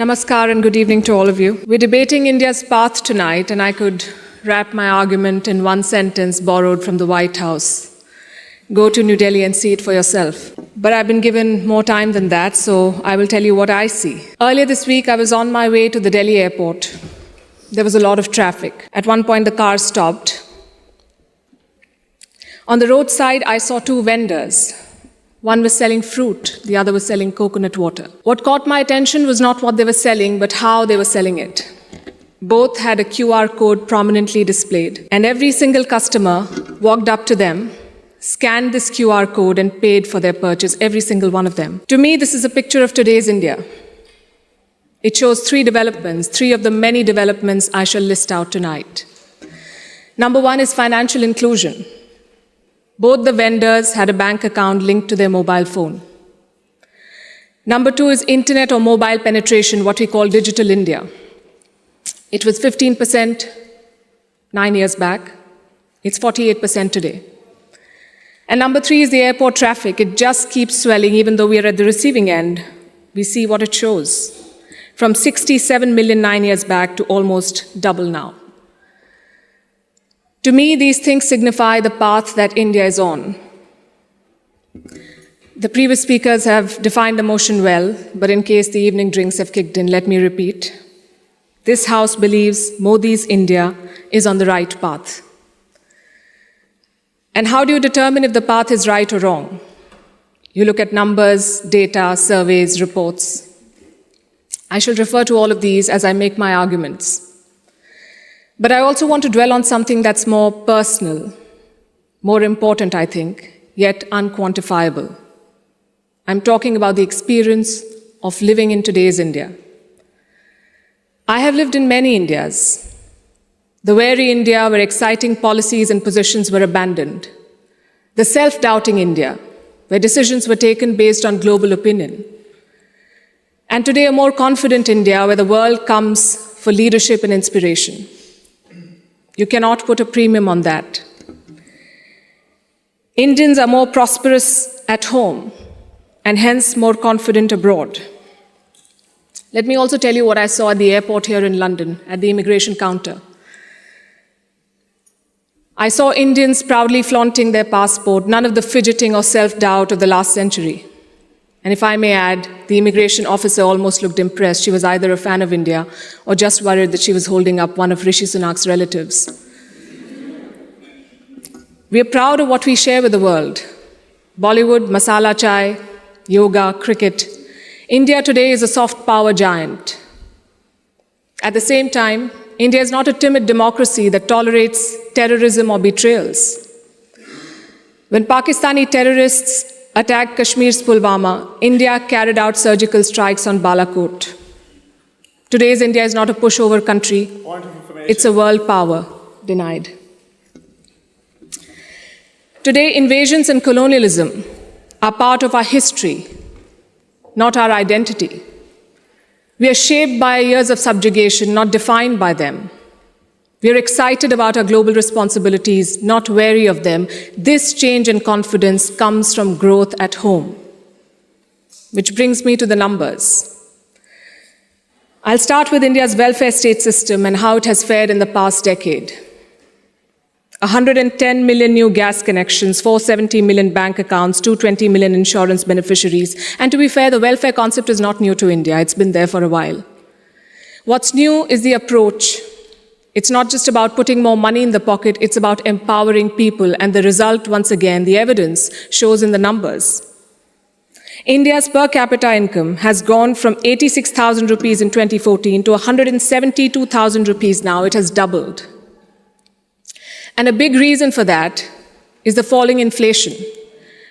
Namaskar and good evening to all of you. We're debating India's path tonight, and I could wrap my argument in one sentence borrowed from the White House. Go to New Delhi and see it for yourself. But I've been given more time than that, so I will tell you what I see. Earlier this week, I was on my way to the Delhi airport. There was a lot of traffic. At one point, the car stopped. On the roadside, I saw two vendors. One was selling fruit, the other was selling coconut water. What caught my attention was not what they were selling, but how they were selling it. Both had a QR code prominently displayed, and every single customer walked up to them, scanned this QR code, and paid for their purchase, every single one of them. To me, this is a picture of today's India. It shows three developments, three of the many developments I shall list out tonight. Number one is financial inclusion. Both the vendors had a bank account linked to their mobile phone. Number two is internet or mobile penetration, what we call digital India. It was 15% 9 years back. It's 48% today. And number three is the airport traffic. It just keeps swelling, even though we are at the receiving end. We see what it shows. From 67 million 9 years back to almost double now. To me, these things signify the path that India is on. The previous speakers have defined emotion well, but in case the evening drinks have kicked in, let me repeat. This House believes Modi's India is on the right path. And how do you determine if the path is right or wrong? You look at numbers, data, surveys, reports. I shall refer to all of these as I make my arguments. But I also want to dwell on something that's more personal, more important, I think, yet unquantifiable. I'm talking about the experience of living in today's India. I have lived in many Indias. The wary India where exciting policies and positions were abandoned. The self-doubting India, where decisions were taken based on global opinion. And today a more confident India where the world comes for leadership and inspiration. You cannot put a premium on that. Indians are more prosperous at home and hence more confident abroad. Let me also tell you what I saw at the airport here in London, at the immigration counter. I saw Indians proudly flaunting their passport, none of the fidgeting or self-doubt of the last century. And if I may add, the immigration officer almost looked impressed. She was either a fan of India or just worried that she was holding up one of Rishi Sunak's relatives. We are proud of what we share with the world. Bollywood, masala chai, yoga, cricket. India today is a soft power giant. At the same time, India is not a timid democracy that tolerates terrorism or betrayals. When Pakistani terrorists attacked Kashmir's Pulwama, India carried out surgical strikes on Balakot. Today's India is not a pushover country. It's a world power denied. Today, invasions and colonialism are part of our history, not our identity. We are shaped by years of subjugation, not defined by them. We are excited about our global responsibilities, not wary of them. This change in confidence comes from growth at home. Which brings me to the numbers. I'll start with India's welfare state system and how it has fared in the past decade. 110 million new gas connections, 470 million bank accounts, 220 million insurance beneficiaries. And to be fair, the welfare concept is not new to India. It's been there for a while. What's new is the approach. It's not just about putting more money in the pocket, it's about empowering people, and the result, once again, the evidence shows in the numbers. India's per capita income has gone from 86,000 rupees in 2014 to 172,000 rupees now. It has doubled. And a big reason for that is the falling inflation,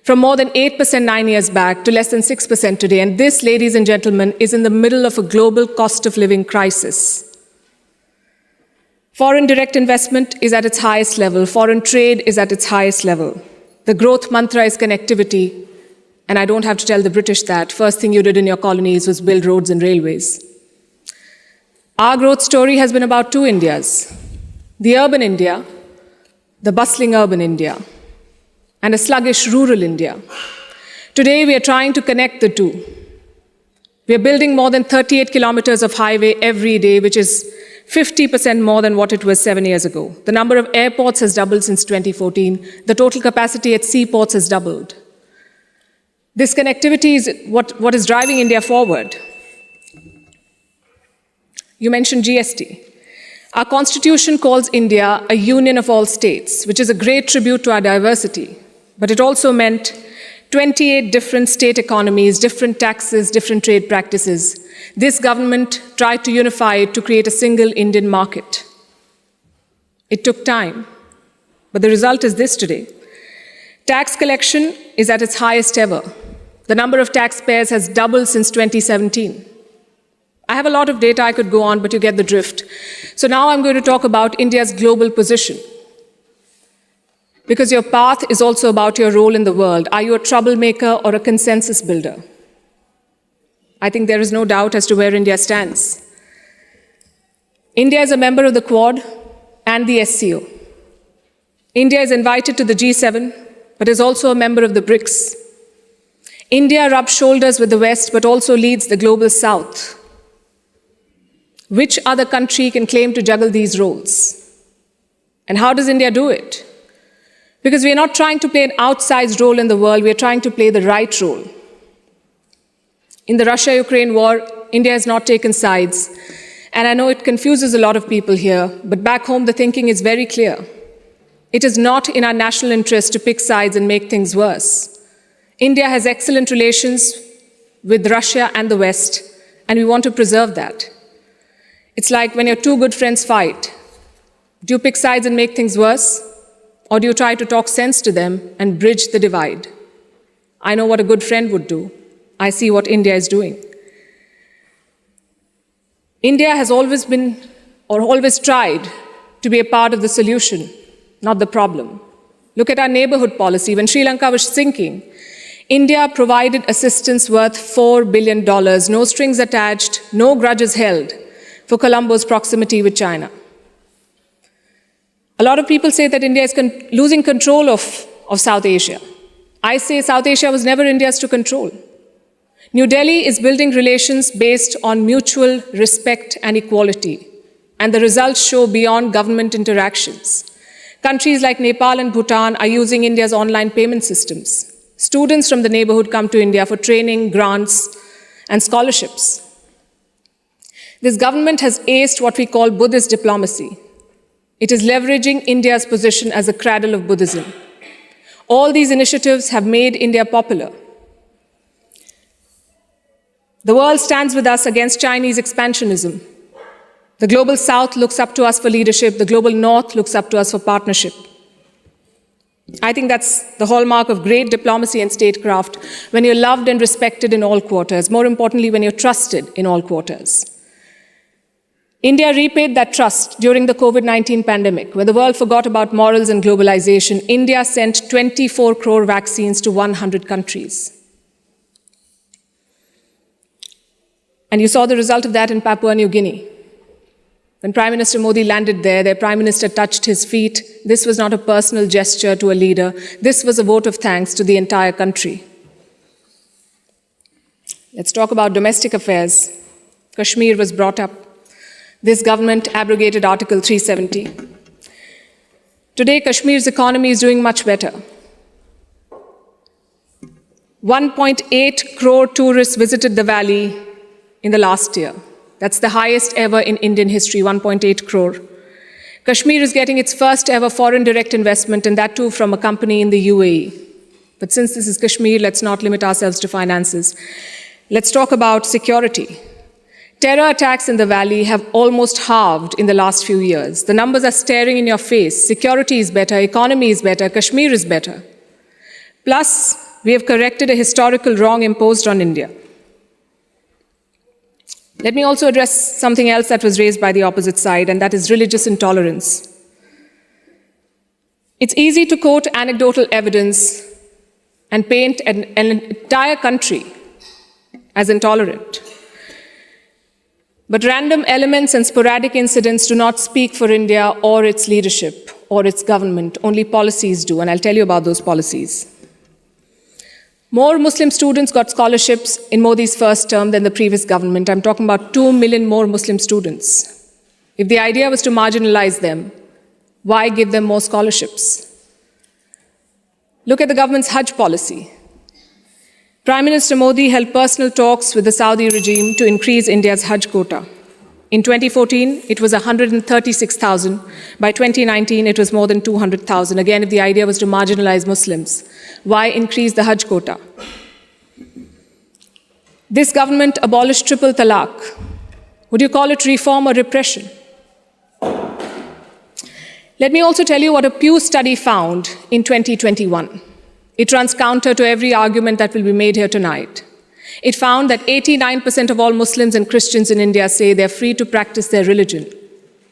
from more than 8% 9 years back to less than 6% today. And this, ladies and gentlemen, is in the middle of a global cost of living crisis. Foreign direct investment is at its highest level. Foreign trade is at its highest level. The growth mantra is connectivity. And I don't have to tell the British that. First thing you did in your colonies was build roads and railways. Our growth story has been about two Indias. The urban India, the bustling urban India, and a sluggish rural India. Today we are trying to connect the two. We are building more than 38 kilometers of highway every day, which is 50% more than what it was 7 years ago. The number of airports has doubled since 2014. The total capacity at seaports has doubled. This connectivity is what is driving India forward. You mentioned GST. Our constitution calls India a union of all states, which is a great tribute to our diversity. But it also meant 28 different state economies, different taxes, different trade practices. This government tried to unify it to create a single Indian market. It took time, but the result is this today. Tax collection is at its highest ever. The number of taxpayers has doubled since 2017. I have a lot of data I could go on, but you get the drift. So now I'm going to talk about India's global position. Because your path is also about your role in the world. Are you a troublemaker or a consensus builder? I think there is no doubt as to where India stands. India is a member of the Quad and the SCO. India is invited to the G7, but is also a member of the BRICS. India rubs shoulders with the West, but also leads the global South. Which other country can claim to juggle these roles? And how does India do it? Because we are not trying to play an outsized role in the world, we are trying to play the right role. In the Russia-Ukraine war, India has not taken sides. And I know it confuses a lot of people here, but back home the thinking is very clear. It is not in our national interest to pick sides and make things worse. India has excellent relations with Russia and the West, and we want to preserve that. It's like when your two good friends fight. Do you pick sides and make things worse? Or do you try to talk sense to them and bridge the divide? I know what a good friend would do. I see what India is doing. India has always been, or always tried, to be a part of the solution, not the problem. Look at our neighborhood policy. When Sri Lanka was sinking, India provided assistance worth $4 billion, no strings attached, no grudges held, for Colombo's proximity with China. A lot of people say that India is losing control of South Asia. I say South Asia was never India's to control. New Delhi is building relations based on mutual respect and equality, and the results show beyond government interactions. Countries like Nepal and Bhutan are using India's online payment systems. Students from the neighborhood come to India for training, grants, and scholarships. This government has aced what we call Buddhist diplomacy. It is leveraging India's position as a cradle of Buddhism. All these initiatives have made India popular. The world stands with us against Chinese expansionism. The global South looks up to us for leadership. The global North looks up to us for partnership. I think that's the hallmark of great diplomacy and statecraft, when you're loved and respected in all quarters. More importantly, when you're trusted in all quarters. India repaid that trust during the COVID-19 pandemic. When the world forgot about morals and globalization, India sent 24 crore vaccines to 100 countries. And you saw the result of that in Papua New Guinea. When Prime Minister Modi landed there, their Prime Minister touched his feet. This was not a personal gesture to a leader. This was a vote of thanks to the entire country. Let's talk about domestic affairs. Kashmir was brought up. This government abrogated Article 370. Today, Kashmir's economy is doing much better. 1.8 crore tourists visited the valley in the last year. That's the highest ever in Indian history, 1.8 crore. Kashmir is getting its first ever foreign direct investment, and that too from a company in the UAE. But since this is Kashmir, let's not limit ourselves to finances. Let's talk about security. Terror attacks in the valley have almost halved in the last few years. The numbers are staring in your face. Security is better, economy is better, Kashmir is better. Plus, we have corrected a historical wrong imposed on India. Let me also address something else that was raised by the opposite side, and that is religious intolerance. It's easy to quote anecdotal evidence and paint an entire country as intolerant. But random elements and sporadic incidents do not speak for India or its leadership or its government. Only policies do, and I'll tell you about those policies. More Muslim students got scholarships in Modi's first term than the previous government. I'm talking about 2 million more Muslim students. If the idea was to marginalize them, why give them more scholarships? Look at the government's Hajj policy. Prime Minister Modi held personal talks with the Saudi regime to increase India's Hajj quota. In 2014, it was 136,000. By 2019, it was more than 200,000. Again, if the idea was to marginalize Muslims, why increase the Hajj quota? This government abolished triple talaq. Would you call it reform or repression? Let me also tell you what a Pew study found in 2021. It runs counter to every argument that will be made here tonight. It found that 89% of all Muslims and Christians in India say they're free to practice their religion.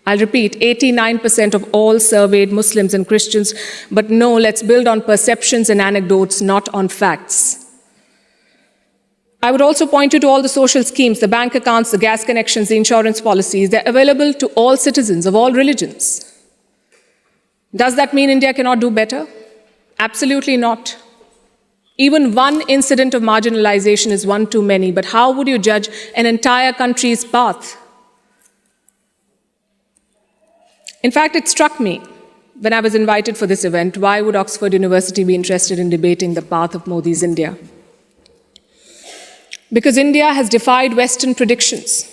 I'll repeat, 89% of all surveyed Muslims and Christians, but no, let's build on perceptions and anecdotes, not on facts. I would also point you to all the social schemes, the bank accounts, the gas connections, the insurance policies. They're available to all citizens of all religions. Does that mean India cannot do better? Absolutely not. Even one incident of marginalization is one too many, but how would you judge an entire country's path? In fact, it struck me when I was invited for this event, why would Oxford University be interested in debating the path of Modi's India? Because India has defied Western predictions.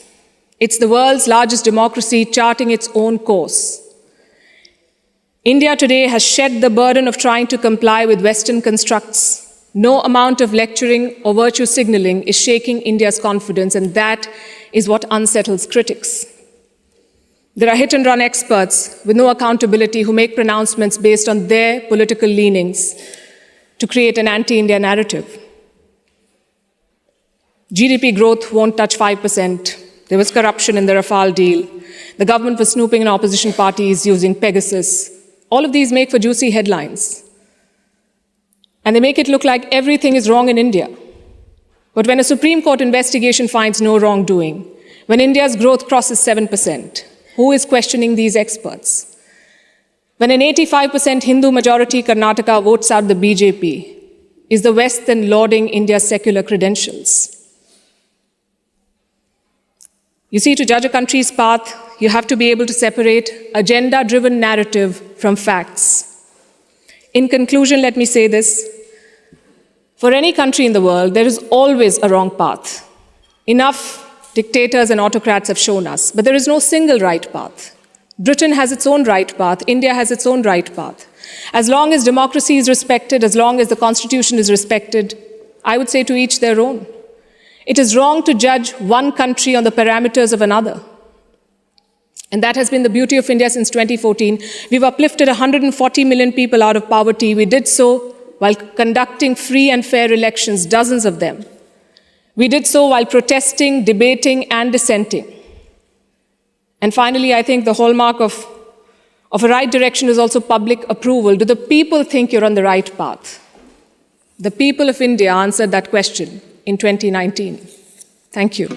It's the world's largest democracy charting its own course. India today has shed the burden of trying to comply with Western constructs. No amount of lecturing or virtue signaling is shaking India's confidence, and that is what unsettles critics. There are hit-and-run experts with no accountability who make pronouncements based on their political leanings to create an anti-India narrative. GDP growth won't touch 5%. There was corruption in the Rafale deal. The government was snooping in opposition parties using Pegasus. All of these make for juicy headlines. And they make it look like everything is wrong in India. But when a Supreme Court investigation finds no wrongdoing, when India's growth crosses 7%, who is questioning these experts? When an 85% Hindu majority Karnataka votes out the BJP, is the West then lauding India's secular credentials? You see, to judge a country's path, you have to be able to separate agenda-driven narrative from facts. In conclusion, let me say this. For any country in the world, there is always a wrong path. Enough dictators and autocrats have shown us, but there is no single right path. Britain has its own right path. India has its own right path. As long as democracy is respected, as long as the Constitution is respected, I would say to each their own. It is wrong to judge one country on the parameters of another. And that has been the beauty of India since 2014. We've uplifted 140 million people out of poverty. We did so while conducting free and fair elections, dozens of them. We did so while protesting, debating, and dissenting. And finally, I think the hallmark of a right direction is also public approval. Do the people think you're on the right path? The people of India answered that question in 2019. Thank you.